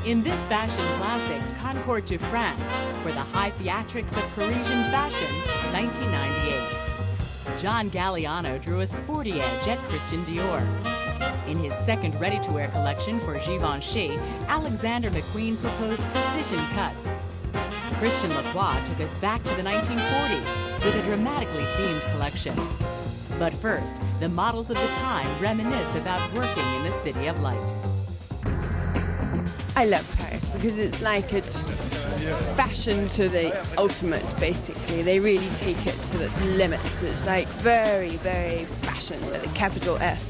In this Fashion Classics Concours de France for the high theatrics of Parisian fashion, 1998. John Galliano drew a sporty edge at Christian Dior. In his second ready-to-wear collection for Givenchy, Alexander McQueen proposed precision cuts. Christian LaCroix took us back to the 1940s with a dramatically themed collection. But first, the models of the time reminisce about working in the City of Light. I love Paris because it's like it's fashion to the ultimate, basically. They really take it to the limits. It's like very, very fashion with a capital F.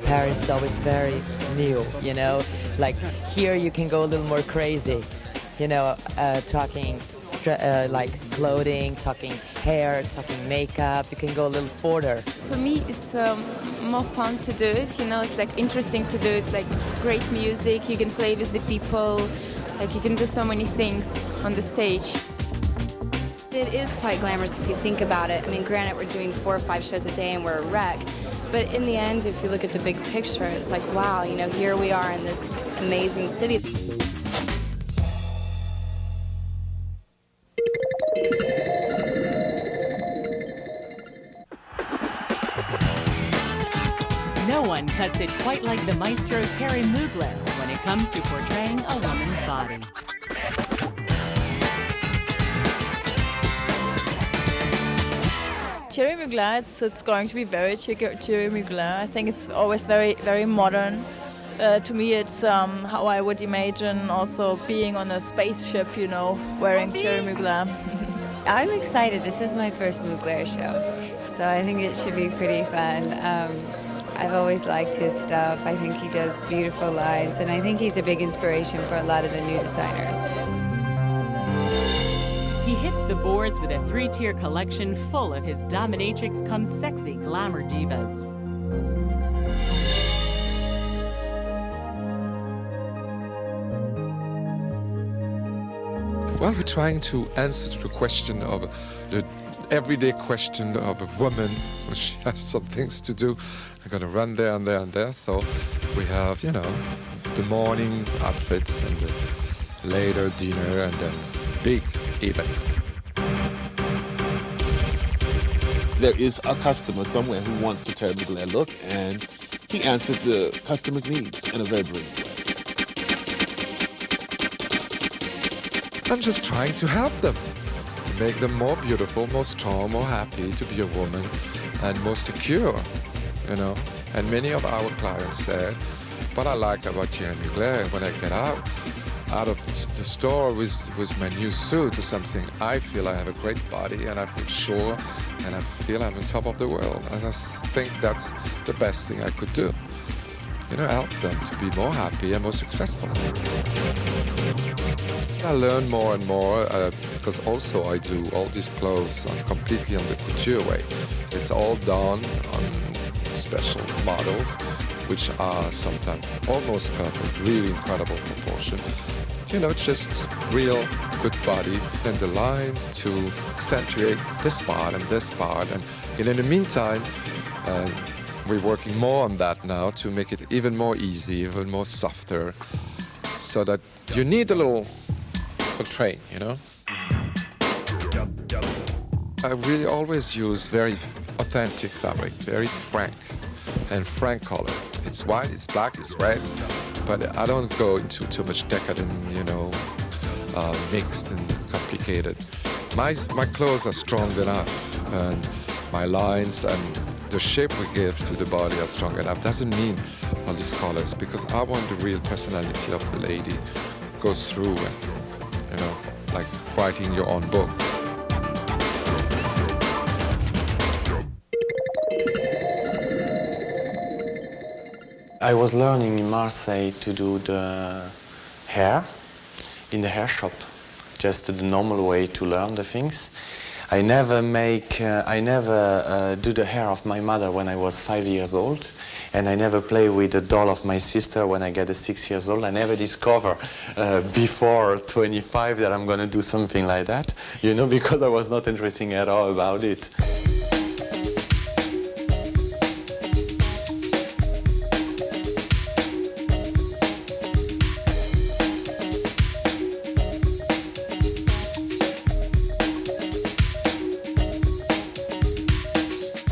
Paris is always very new, you know? Like here you can go a little more crazy, you know, talking like clothing, talking hair, talking makeup. You can go a little further. For me, it's more fun to do it, you know, it's like interesting to do it, like great music, you can play with the people, like you can do so many things on the stage. It is quite glamorous if you think about it. I mean, granted, we're doing 4 or 5 shows a day and we're a wreck, but in the end, if you look at the big picture, it's like, wow, you know, here we are in this amazing city. No one cuts it quite like the maestro Terry Mugler when it comes to portraying a woman's body. Thierry Mugler, it's going to be very Thierry Mugler. I think it's always very, very modern. To me, it's how I would imagine also being on a spaceship, you know, wearing Thierry Mugler. I'm excited. This is my first Mugler show, so I think it should be pretty fun. I've always liked his stuff. I think he does beautiful lines, and I think he's a big inspiration for a lot of the new designers. He hits the boards with a 3-tier collection full of his dominatrix come sexy glamour divas. Well, we're trying to answer to the question of the everyday question of a woman. She has some things to do. I gotta run there and there and there. So we have, you know, the morning outfits and the later dinner and then big event. There is a customer somewhere who wants to Terry Mugler look, and he answered the customer's needs in a very brilliant way. I'm just trying to help them, to make them more beautiful, more strong, more happy to be a woman, and more secure, you know. And many of our clients said, what I like about Thierry Mugler, when I get out of the store with my new suit or something, I feel I have a great body and I feel sure and I feel I'm on top of the world. And I think that's the best thing I could do. You know, help them to be more happy and more successful. I learn more and more because also I do all these clothes completely on the couture way. It's all done on special models, which are sometimes almost perfect, really incredible proportion. You know, just real good body and the lines to accentuate this part and this part. And in the meantime, we're working more on that now to make it even more easy, even more softer, so that you need a little train, you know. I really always use very authentic fabric, very frank color. It's white, it's black, it's red, but I don't go into too much decadent, you know, mixed and complicated. My clothes are strong enough, and my lines and the shape we give to the body are strong enough. Doesn't mean all these colors, because I want the real personality of the lady goes through, and you know, like writing your own book. I was learning in Marseille to do the hair in the hair shop, just the normal way to learn the things. I never do the hair of my mother when I was 5 years old, and I never play with the doll of my sister when I get 6 years old. I never discover before 25 that I'm going to do something like that, you know, because I was not interested at all about it.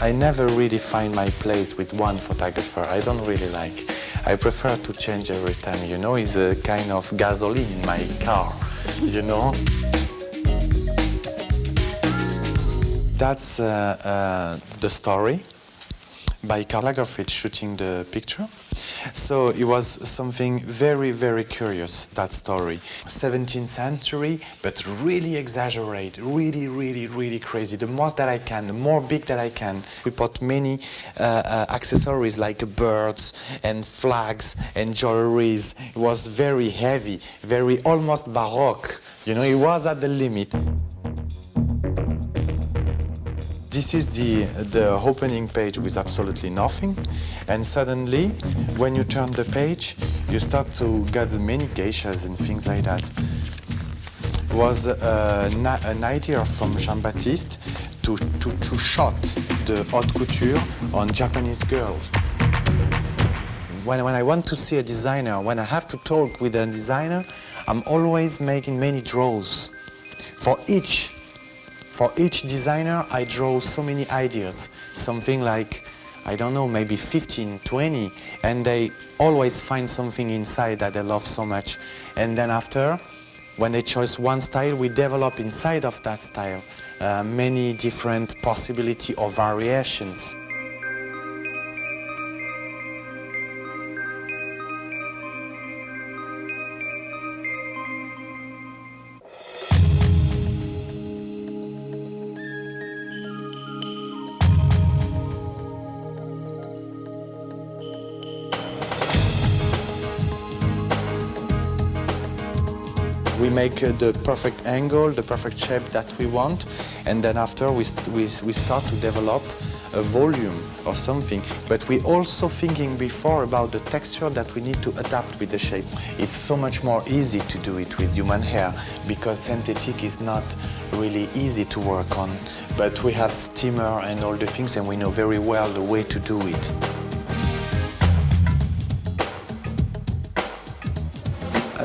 I never really find my place with one photographer. I don't really like. I prefer to change every time, you know. It's a kind of gasoline in my car, you know. That's the story by Karl Lagerfeld shooting the picture. So it was something very, very curious, that story. 17th century, but really exaggerate, really, really, really crazy. The most that I can, the more big that I can. We put many accessories like birds and flags and jewelries. It was very heavy, very almost baroque. You know, it was at the limit. This is the opening page with absolutely nothing, and suddenly, when you turn the page, you start to get many geishas and things like that. It was an idea from Jean-Baptiste to shot the haute couture on Japanese girls. When I want to see a designer, when I have to talk with a designer, I'm always making many draws. For each designer, I draw so many ideas, something like, I don't know, maybe 15, 20, and they always find something inside that they love so much. And then after, when they choose one style, we develop inside of that style many different possibilities or variations. We make the perfect angle, the perfect shape that we want, and then after we start to develop a volume or something. But we're also thinking before about the texture that we need to adapt with the shape. It's so much more easy to do it with human hair because synthetic is not really easy to work on. But we have steamer and all the things, and we know very well the way to do it.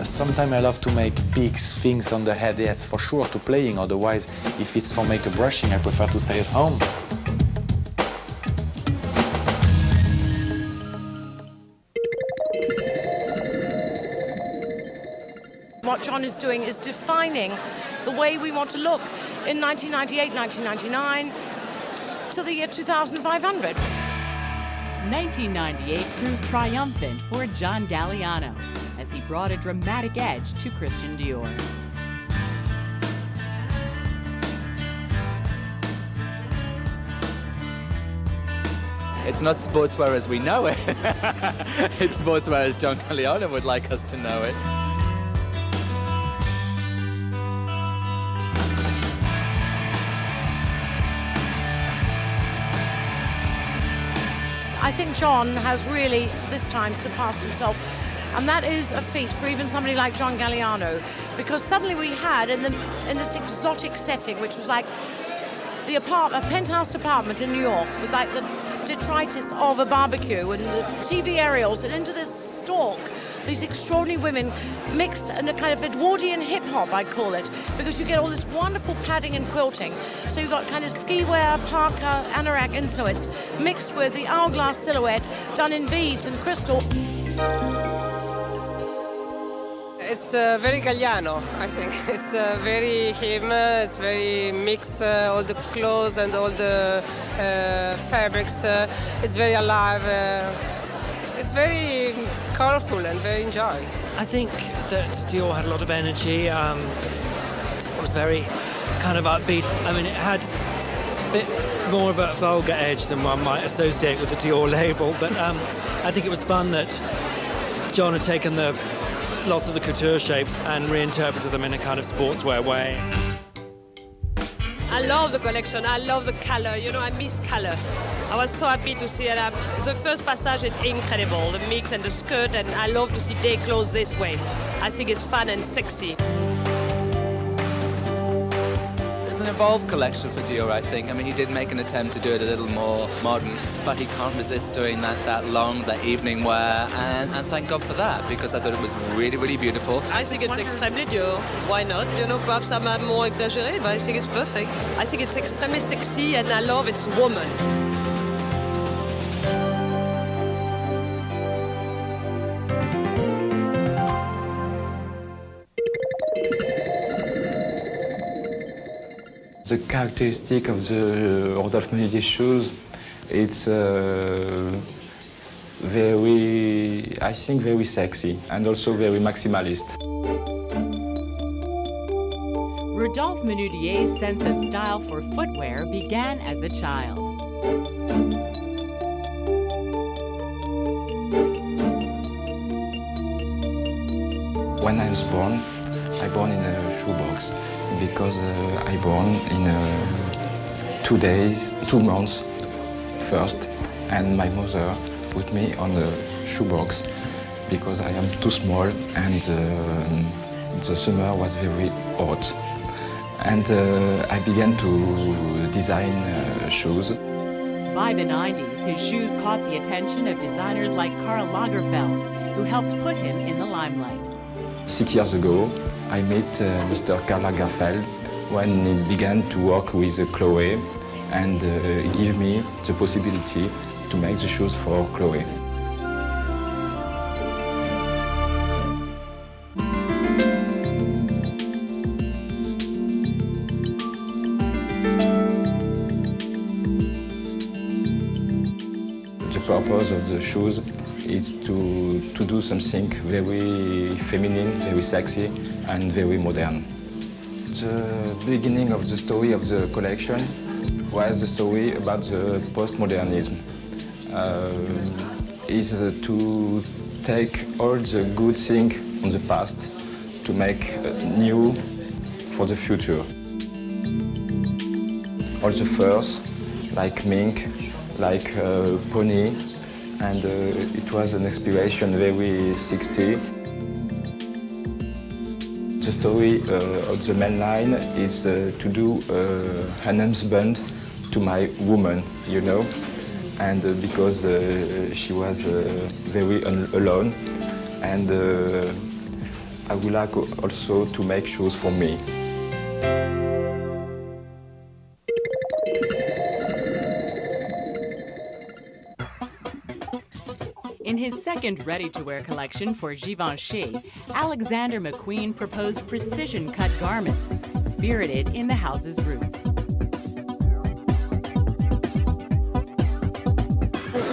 Sometimes I love to make big things on the head, yes, for sure, to playing. Otherwise, if it's for makeup brushing, I prefer to stay at home. What John is doing is defining the way we want to look in 1998, 1999, to the year 2500. 1998 proved triumphant for John Galliano as he brought a dramatic edge to Christian Dior. It's not sportswear as we know it. It's sportswear as John Galliano would like us to know it. I think John has really, this time, surpassed himself. And that is a feat for even somebody like John Galliano, because suddenly we had, in this exotic setting, which was like a penthouse apartment in New York, with like the detritus of a barbecue and the TV aerials, and into this stalk, these extraordinary women mixed in a kind of Edwardian hip-hop, I'd call it, because you get all this wonderful padding and quilting. So you've got kind of ski wear, parka, anorak influence, mixed with the hourglass silhouette done in beads and crystal. It's very Galliano, I think. It's very him, it's very mixed, all the clothes and all the fabrics. It's very alive. It's very colorful and very enjoy. I think that Dior had a lot of energy. It was very kind of upbeat. I mean, it had a bit more of a vulgar edge than one might associate with the Dior label, but I think it was fun that John had taken lots of the couture shapes and reinterpreted them in a kind of sportswear way. I love the collection, I love the color, you know, I miss color. I was so happy to see it. The first passage is incredible, the mix and the skirt, and I love to see day clothes this way. I think it's fun and sexy. It's an evolved collection for Dior, I think. I mean, he did make an attempt to do it a little more modern, but he can't resist doing that evening wear, and thank God for that, because I thought it was really, really beautiful. I think it's extremely Dior. Why not? You know, perhaps I'm more exaggerated, but I think it's perfect. I think it's extremely sexy, and I love its woman. The characteristic of the Rodolphe Meunier shoes, it's very, I think, very sexy and also very maximalist. Rodolphe Meunier's sense of style for footwear began as a child. When I was born in a shoebox because I born in 2 months first, and my mother put me on a shoebox because I am too small and the summer was very hot. And I began to design shoes. By the 90s, his shoes caught the attention of designers like Karl Lagerfeld, who helped put him in the limelight. 6 years ago, I met Mr. Karl Lagerfeld when he began to work with Chloe, and he gave me the possibility to make the shoes for Chloe. The purpose of the shoes is to do something very feminine, very sexy, and very modern. The beginning of the story of the collection was the story about the postmodernism. Is to take all the good things from the past to make new for the future. All the furs, like mink, like pony, and it was an inspiration very 60s. The story of the main line is to do an husband to my woman, you know, and because she was very alone, and I would like also to make shoes for me. In his second ready-to-wear collection for Givenchy, Alexander McQueen proposed precision-cut garments, spirited in the house's roots.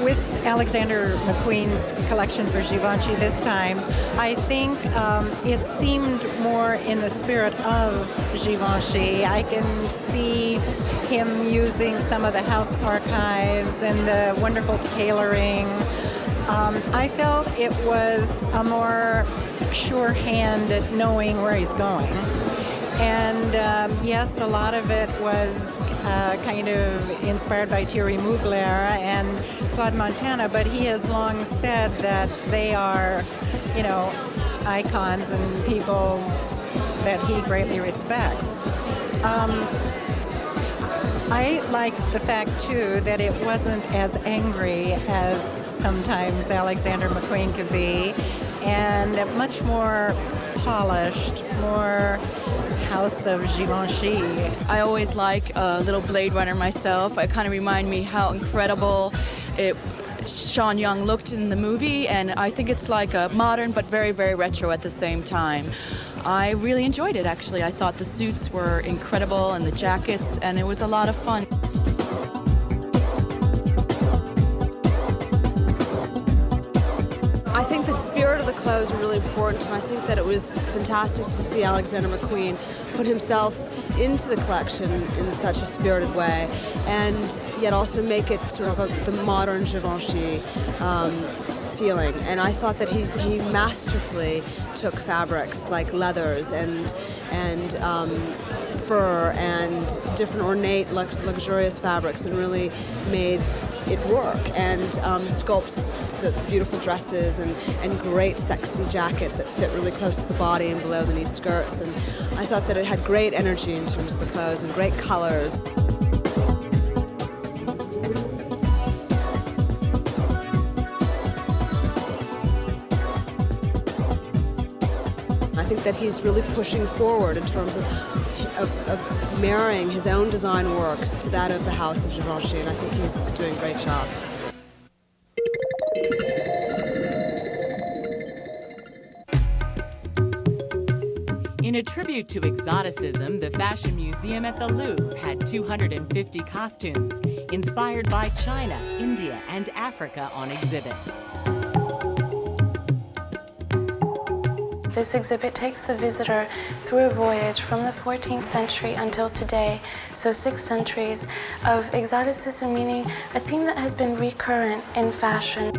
With Alexander McQueen's collection for Givenchy this time, I think it seemed more in the spirit of Givenchy. I can see him using some of the house archives and the wonderful tailoring. I felt it was a more sure hand at knowing where he's going. And yes, a lot of it was kind of inspired by Thierry Mugler and Claude Montana, but he has long said that they are, you know, icons and people that he greatly respects. I like the fact, too, that it wasn't as angry as sometimes Alexander McQueen could be, and much more polished, more House of Givenchy. I always like Little Blade Runner myself. It kind of reminds me how incredible Sean Young looked in the movie, and I think it's like a modern but very, very retro at the same time. I really enjoyed it, actually. I thought the suits were incredible and the jackets, and it was a lot of fun. I think the spirit of the clothes were really important, and I think that it was fantastic to see Alexander McQueen put himself into the collection in such a spirited way, and yet also make it sort of the modern Givenchy feeling. And I thought that he masterfully took fabrics like leathers and fur and different ornate, luxurious fabrics and really made it work, and sculpts the beautiful dresses and great sexy jackets that fit really close to the body and below the knee skirts. And I thought that it had great energy in terms of the clothes and great colors. I think that he's really pushing forward in terms of marrying his own design work to that of the House of Givenchy, and I think he's doing a great job. In a tribute to exoticism, the Fashion Museum at the Louvre had 250 costumes inspired by China, India, and Africa on exhibit. This exhibit takes the visitor through a voyage from the 14th century until today, so 6 centuries of exoticism, meaning a theme that has been recurrent in fashion.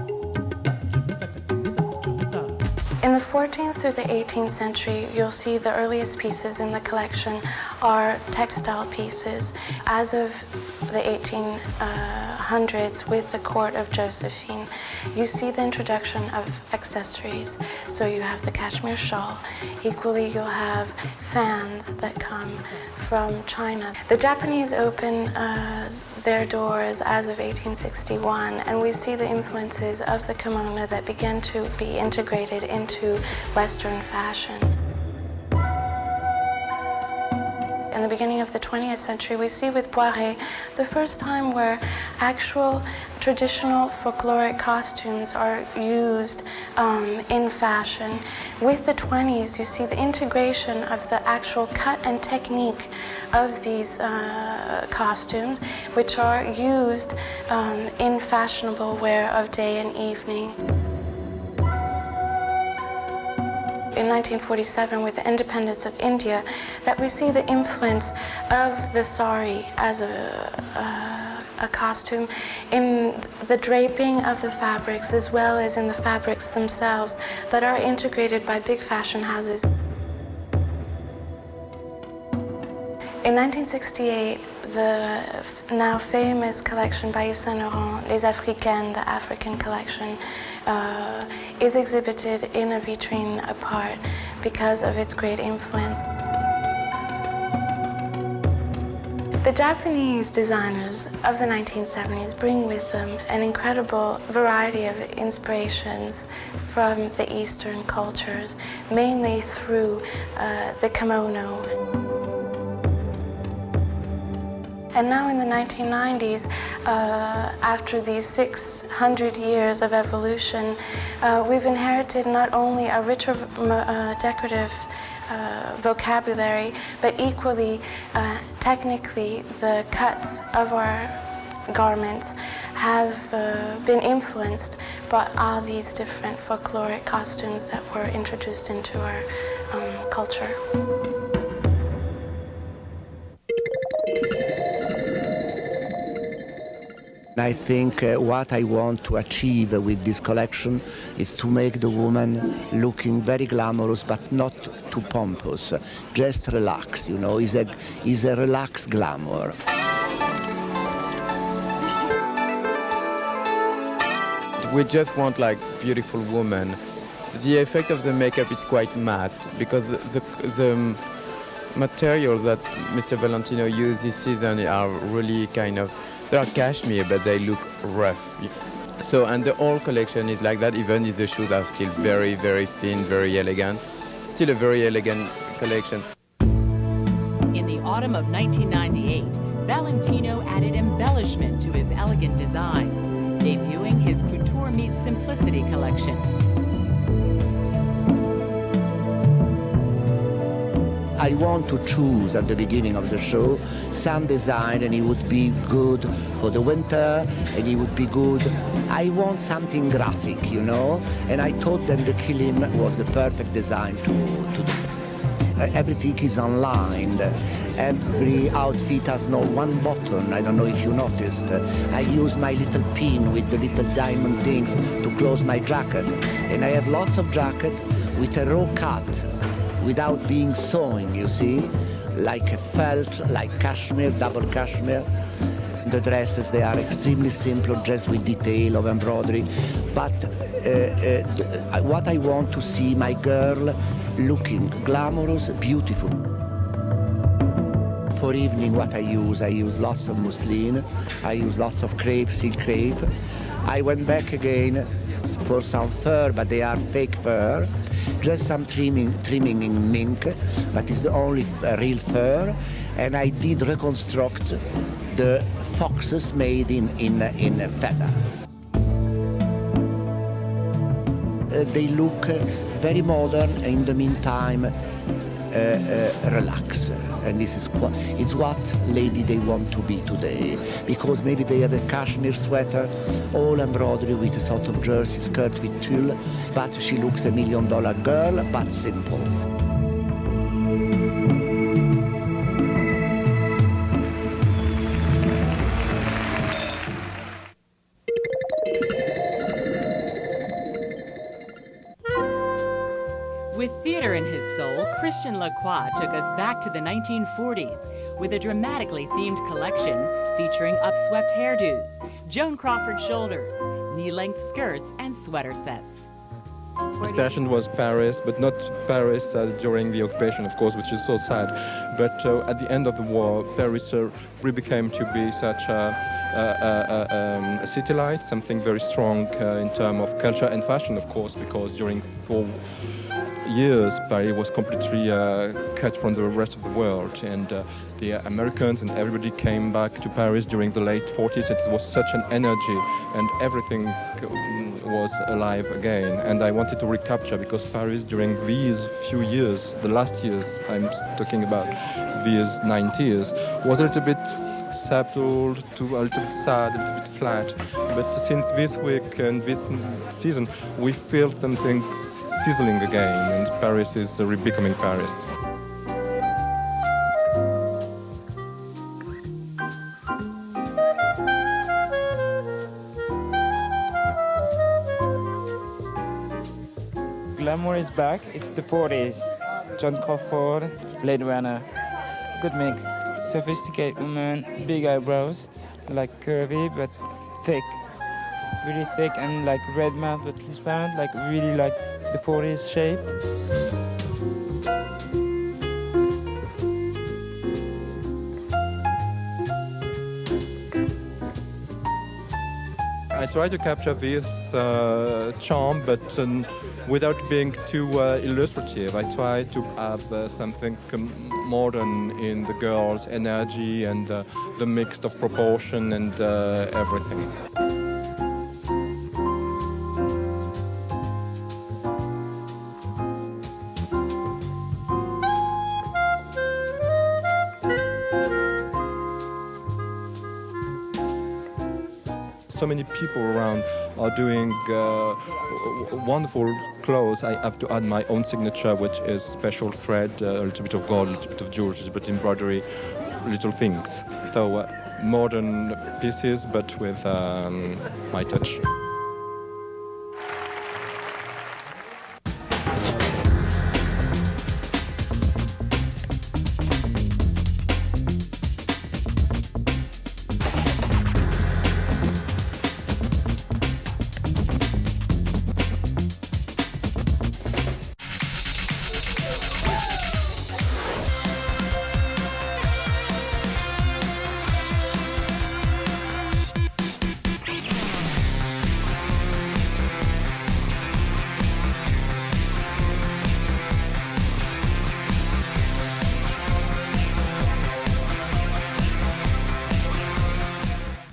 In the 14th through the 18th century, you'll see the earliest pieces in the collection are textile pieces. As of the 1800s, with the court of Josephine, you see the introduction of accessories. So you have the cashmere shawl. Equally, you'll have fans that come from China. The Japanese open their doors as of 1861, and we see the influences of the kimono that began to be integrated into Western fashion. In the beginning of the 20th century, we see with Poiret the first time where actual traditional folkloric costumes are used in fashion. With the 20s, you see the integration of the actual cut and technique of these costumes, which are used in fashionable wear of day and evening. In 1947, with the independence of India, that we see the influence of the sari as a costume in the draping of the fabrics, as well as in the fabrics themselves that are integrated by big fashion houses. In 1968, the now famous collection by Yves Saint Laurent, Les Africaines, the African collection, is exhibited in a vitrine apart because of its great influence. The Japanese designers of the 1970s bring with them an incredible variety of inspirations from the Eastern cultures, mainly through the kimono. And now in the 1990s, after these 600 years of evolution, we've inherited not only a richer decorative vocabulary, but equally, technically, the cuts of our garments have been influenced by all these different folkloric costumes that were introduced into our culture. I think what I want to achieve with this collection is to make the woman looking very glamorous, but not too pompous. Just relax, you know, is a relaxed glamour. We just want like beautiful woman. The effect of the makeup is quite matte because the materials that Mr. Valentino used this season are really kind of, they are cashmere, but they look rough. So, and the whole collection is like that, even if the shoes are still very, very thin, very elegant. Still a very elegant collection. In the autumn of 1998, Valentino added embellishment to his elegant designs, debuting his Couture Meets Simplicity collection. I want to choose at the beginning of the show some design, and it would be good for the winter, and it would be good. I want something graphic, you know, and I thought that the kilim was the perfect design to do. Everything is online. Every outfit has no one button. I don't know if you noticed. I use my little pin with the little diamond things to close my jacket, and I have lots of jackets with a raw cut, without being sewn, you see, like a felt, like cashmere, double cashmere. The dresses, they are extremely simple, just with detail of embroidery. But what I want to see, my girl looking glamorous, beautiful. For evening, what I use lots of muslin, I use lots of crepe, silk crepe. I went back again for some fur, but they are fake fur. Just some trimming in mink, but it's the only real fur. And I did reconstruct the foxes made in feather. They look very modern, and in the meantime, relax. And this is it's what lady they want to be today, because maybe they have a cashmere sweater, all embroidery with a sort of jersey skirt with tulle, but she looks $1 million girl, but simple. With theater in his soul, Christian LaCroix took us back to the 1940s with a dramatically themed collection featuring upswept hairdos, Joan Crawford shoulders, knee-length skirts, and sweater sets. His passion was Paris, but not Paris during the occupation, of course, which is so sad. But at the end of the war, Paris really became to be such a city light, something very strong in terms of culture and fashion, of course, because during 4 years, Paris was completely cut from the rest of the world, and the Americans and everybody came back to Paris during the late 40s. It was such an energy, and everything was alive again. And I wanted to recapture, because Paris during these few years, the last years, I'm talking about these 90s, was a little bit subtle, a little bit sad, a little bit flat. But since this week and this season, we feel something sizzling again, and Paris is becoming Paris. Glamour is back. It's the 40s. John Crawford, Blade Runner. Good mix. Sophisticated woman, big eyebrows, like curvy but thick. Really thick, and like red mouth but transparent, like really like the 40s shape. I try to capture this charm, but without being too illustrative. I try to have something modern in the girl's energy and the mix of proportion and everything. So many people around are doing wonderful clothes. I have to add my own signature, which is special thread, a little bit of gold, a little bit of jewelry, a little bit of embroidery, little things. So modern pieces, but with my touch.